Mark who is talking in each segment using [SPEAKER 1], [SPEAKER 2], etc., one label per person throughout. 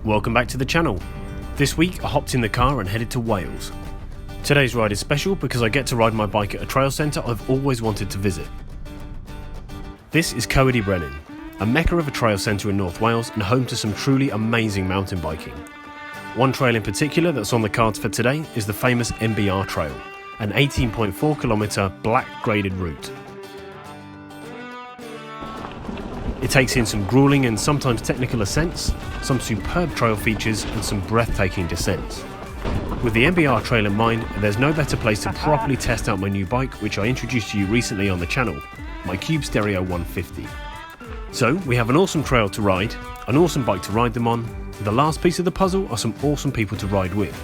[SPEAKER 1] Welcome back to the channel. This week I hopped in the car and headed to Wales. Today's ride is special because I get to ride my bike at a trail centre I've always wanted to visit. This is Coed Y Brenin, a mecca of a trail centre in North Wales and home to some truly amazing mountain biking. One trail in particular that's on the cards for today is the famous MBR trail, an 18.4 kilometre black graded route. It takes in some grueling and sometimes technical ascents, some superb trail features and some breathtaking descents. With the MBR trail in mind, there's no better place to properly test out my new bike, which I introduced to you recently on the channel, my Cube Stereo 150. So we have an awesome trail to ride, an awesome bike to ride them on. The last piece of the puzzle are some awesome people to ride with.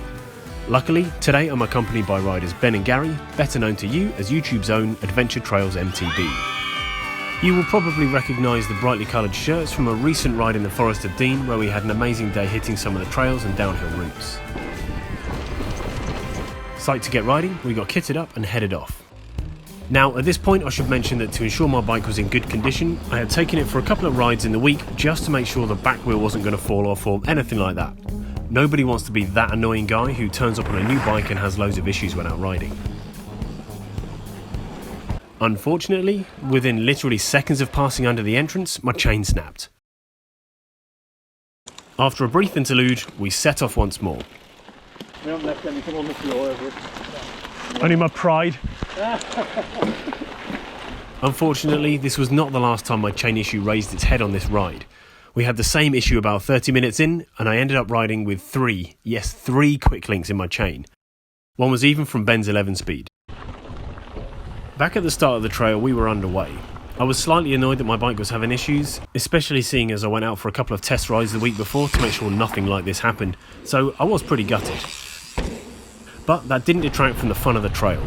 [SPEAKER 1] Luckily, today I'm accompanied by riders Ben and Gary, better known to you as YouTube's own Adventure Trails MTB. You will probably recognise the brightly coloured shirts from a recent ride in the Forest of Dean where we had an amazing day hitting some of the trails and downhill routes. Psyched to get riding, we got kitted up and headed off. Now at this point I should mention that to ensure my bike was in good condition, I had taken it for a couple of rides in the week just to make sure the back wheel wasn't going to fall off or anything like that. Nobody wants to be that annoying guy who turns up on a new bike and has loads of issues when out riding. Unfortunately, within literally seconds of passing under the entrance, my chain snapped. After a brief interlude, we set off once more.
[SPEAKER 2] We haven't left anything on the floor, have we?
[SPEAKER 1] Only my pride. Unfortunately, this was not the last time my chain issue raised its head on this ride. We had the same issue about 30 minutes in, and I ended up riding with three quick links in my chain. One was even from Ben's 11 speed. Back at the start of the trail, we were underway. I was slightly annoyed that my bike was having issues, especially seeing as I went out for a couple of test rides the week before to make sure nothing like this happened, so I was pretty gutted. But that didn't detract from the fun of the trail.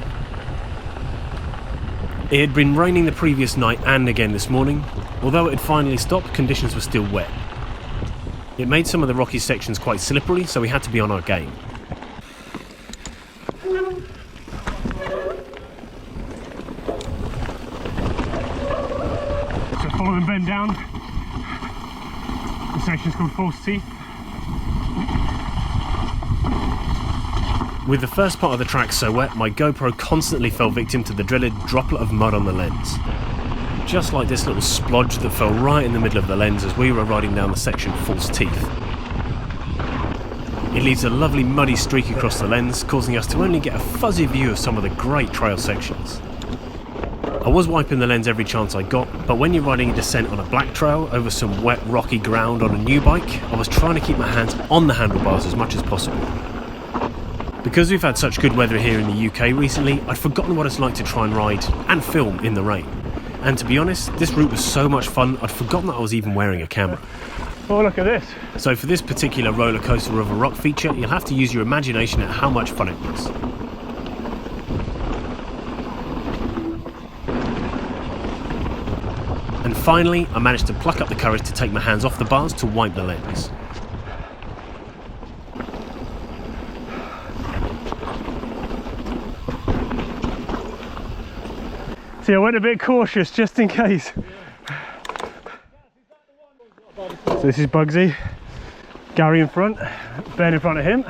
[SPEAKER 1] It had been raining the previous night and again this morning. Although it had finally stopped, conditions were still wet. It made some of the rocky sections quite slippery, so we had to be on our game. Following Ben down, the section's called False Teeth. With the first part of the track so wet, my GoPro constantly fell victim to the dreaded droplet of mud on the lens. Just like this little splodge that fell right in the middle of the lens as we were riding down the section False Teeth. It leaves a lovely muddy streak across the lens, causing us to only get a fuzzy view of some of the great trail sections. I was wiping the lens every chance I got, but when you're riding a descent on a black trail over some wet rocky ground on a new bike, I was trying to keep my hands on the handlebars as much as possible. Because we've had such good weather here in the UK recently, I'd forgotten what it's like to try and ride and film in the rain. And to be honest, this route was so much fun, I'd forgotten that I was even wearing a camera.
[SPEAKER 2] Oh, look at this.
[SPEAKER 1] So for this particular roller coaster of a rock feature, you'll have to use your imagination at how much fun it was. And finally, I managed to pluck up the courage to take my hands off the bars to wipe the lens.
[SPEAKER 2] See, I went a bit cautious just in case. So this is Bugsy, Gary in front, Ben in front of him.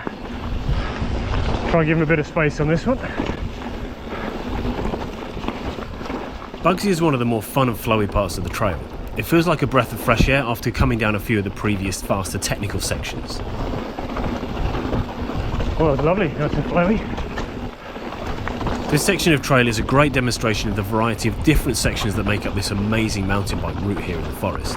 [SPEAKER 2] Try and give him a bit of space on this one.
[SPEAKER 1] Bugsy is one of the more fun and flowy parts of the trail. It feels like a breath of fresh air after coming down a few of the previous faster technical sections.
[SPEAKER 2] Oh, that's lovely, nice and flowy.
[SPEAKER 1] This section of trail is a great demonstration of the variety of different sections that make up this amazing mountain bike route here in the forest.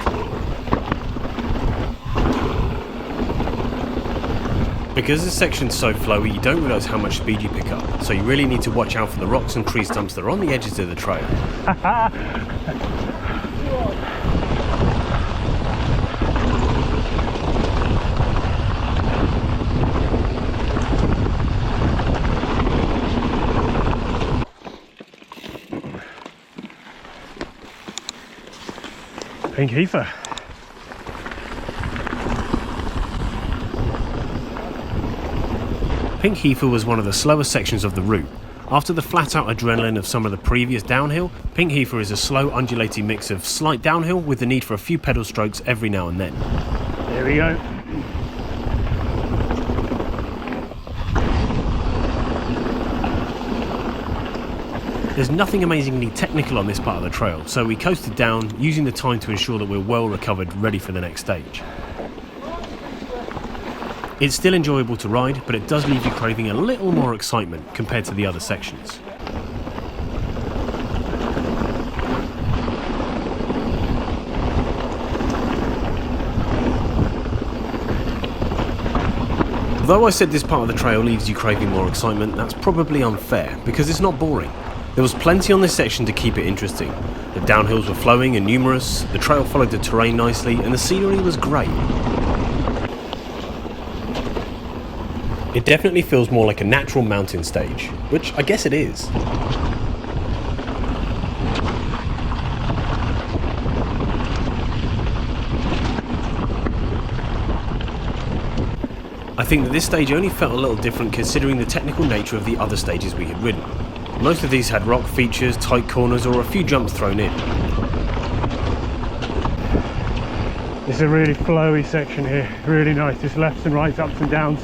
[SPEAKER 1] Because this section's so flowy, you don't realise how much speed you pick up, so you really need to watch out for the rocks and tree stumps that are on the edges of the trail.
[SPEAKER 2] Pink heifer.
[SPEAKER 1] Pink heifer was one of the slowest sections of the route. After the flat-out adrenaline of some of the previous downhill, Pink heifer is a slow undulating mix of slight downhill with the need for a few pedal strokes every now and then.
[SPEAKER 2] There we go.
[SPEAKER 1] There's nothing amazingly technical on this part of the trail, so we coasted down, using the time to ensure that we're well recovered, ready for the next stage. It's still enjoyable to ride, but it does leave you craving a little more excitement compared to the other sections. Though I said this part of the trail leaves you craving more excitement, that's probably unfair, because it's not boring. There was plenty on this section to keep it interesting. The downhills were flowing and numerous, the trail followed the terrain nicely, and the scenery was great. It definitely feels more like a natural mountain stage, which I guess it is. I think that this stage only felt a little different considering the technical nature of the other stages we had ridden. Most of these had rock features, tight corners, or a few jumps thrown in.
[SPEAKER 2] It's a really flowy section here, really nice, just lefts and rights, ups and downs.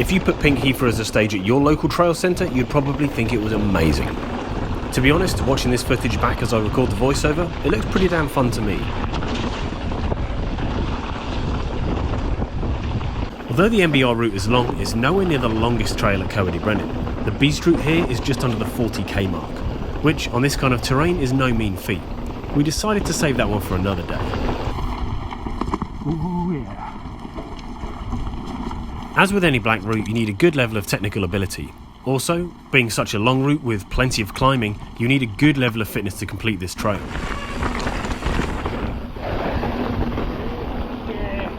[SPEAKER 1] If you put Pink Heifer as a stage at your local trail centre, you'd probably think it was amazing. To be honest, watching this footage back as I record the voiceover, it looks pretty damn fun to me. Although the MBR route is long, it's nowhere near the longest trail at Coed Y Brenin. The beast route here is just under the 40k mark, which on this kind of terrain is no mean feat. We decided to save that one for another day.
[SPEAKER 2] Ooh, yeah.
[SPEAKER 1] As with any black route, you need a good level of technical ability. Also, being such a long route with plenty of climbing, you need a good level of fitness to complete this trail.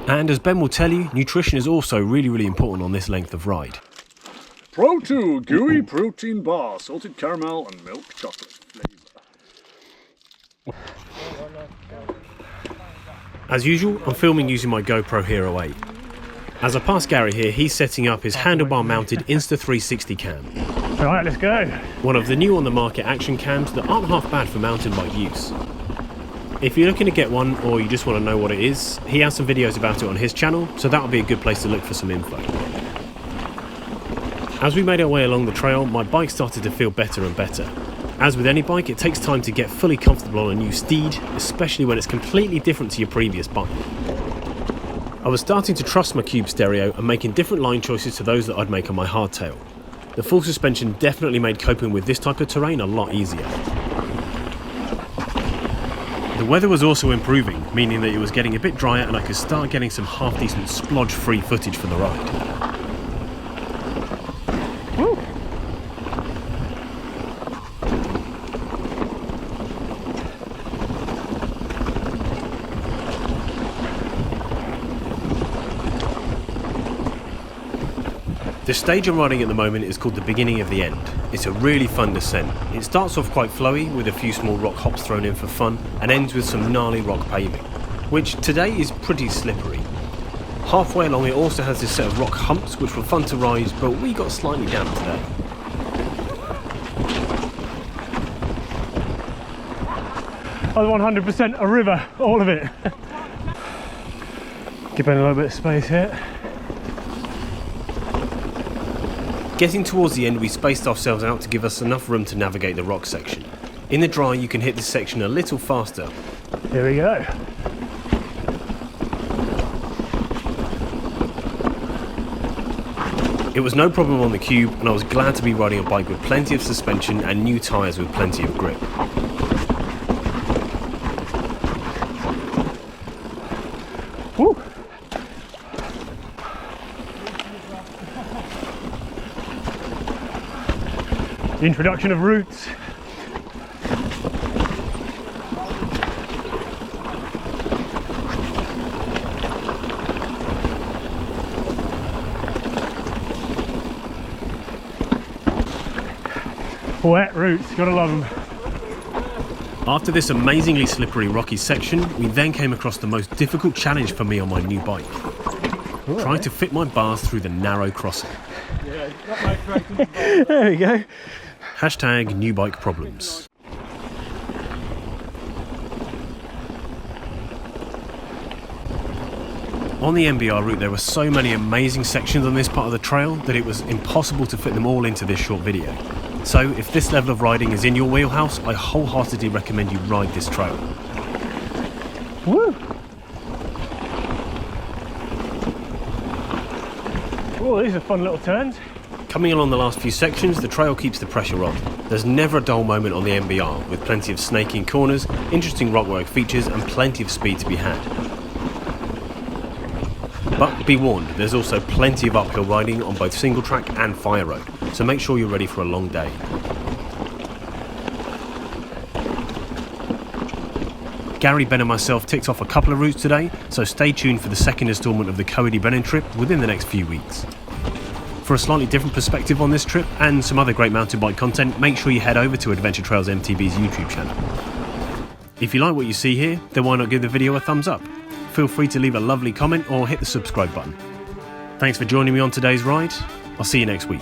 [SPEAKER 1] And as Ben will tell you, nutrition is also really important on this length of ride.
[SPEAKER 3] Pro2 gooey protein bar, salted caramel and milk chocolate flavour.
[SPEAKER 1] As usual, I'm filming using my GoPro Hero 8. As I pass Gary here, he's setting up his handlebar mounted Insta360 cam.
[SPEAKER 2] Alright, let's go.
[SPEAKER 1] One of the new on the market action cams that aren't half bad for mountain bike use. If you're looking to get one or you just want to know what it is, he has some videos about it on his channel, so that'll be a good place to look for some info. As we made our way along the trail, my bike started to feel better and better. As with any bike, it takes time to get fully comfortable on a new steed, especially when it's completely different to your previous bike. I was starting to trust my Cube stereo and making different line choices to those that I'd make on my hardtail. The full suspension definitely made coping with this type of terrain a lot easier. The weather was also improving, meaning that it was getting a bit drier and I could start getting some half-decent splodge-free footage for the ride.
[SPEAKER 2] Woo.
[SPEAKER 1] The stage I'm riding at the moment is called the beginning of the end. It's a really fun descent. It starts off quite flowy with a few small rock hops thrown in for fun and ends with some gnarly rock paving, which today is pretty slippery. Halfway along it also has this set of rock humps which were fun to ride, but we got slightly damp today.
[SPEAKER 2] Oh, 100% a river, all of it. Give Ben a little bit of space here.
[SPEAKER 1] Getting towards the end, we spaced ourselves out to give us enough room to navigate the rock section. In the dry, you can hit this section a little faster.
[SPEAKER 2] Here we go.
[SPEAKER 1] It was no problem on the Cube, and I was glad to be riding a bike with plenty of suspension and new tyres with plenty of grip.
[SPEAKER 2] Woo. The introduction of roots. Wet roots, gotta love them.
[SPEAKER 1] After this amazingly slippery rocky section, we then came across the most difficult challenge for me on my new bike. Trying to fit my bars through the narrow crossing.
[SPEAKER 2] There we go.
[SPEAKER 1] Hashtag new bike problems. On the MBR route there were so many amazing sections on this part of the trail that it was impossible to fit them all into this short video. So if this level of riding is in your wheelhouse, I wholeheartedly recommend you ride this trail.
[SPEAKER 2] Woo! Oh, these are fun little turns.
[SPEAKER 1] Coming along the last few sections, the trail keeps the pressure on. There's never a dull moment on the MBR, with plenty of snaking corners, interesting rockwork features and plenty of speed to be had. But be warned, there's also plenty of uphill riding on both single track and fire road, so make sure you're ready for a long day. Gary, Ben and myself ticked off a couple of routes today, so stay tuned for the second instalment of the Coed Y Brenin trip within the next few weeks. For a slightly different perspective on this trip and some other great mountain bike content, make sure you head over to Adventure Trails MTB's YouTube channel. If you like what you see here, then why not give the video a thumbs up? Feel free to leave a lovely comment or hit the subscribe button. Thanks for joining me on today's ride. I'll see you next week.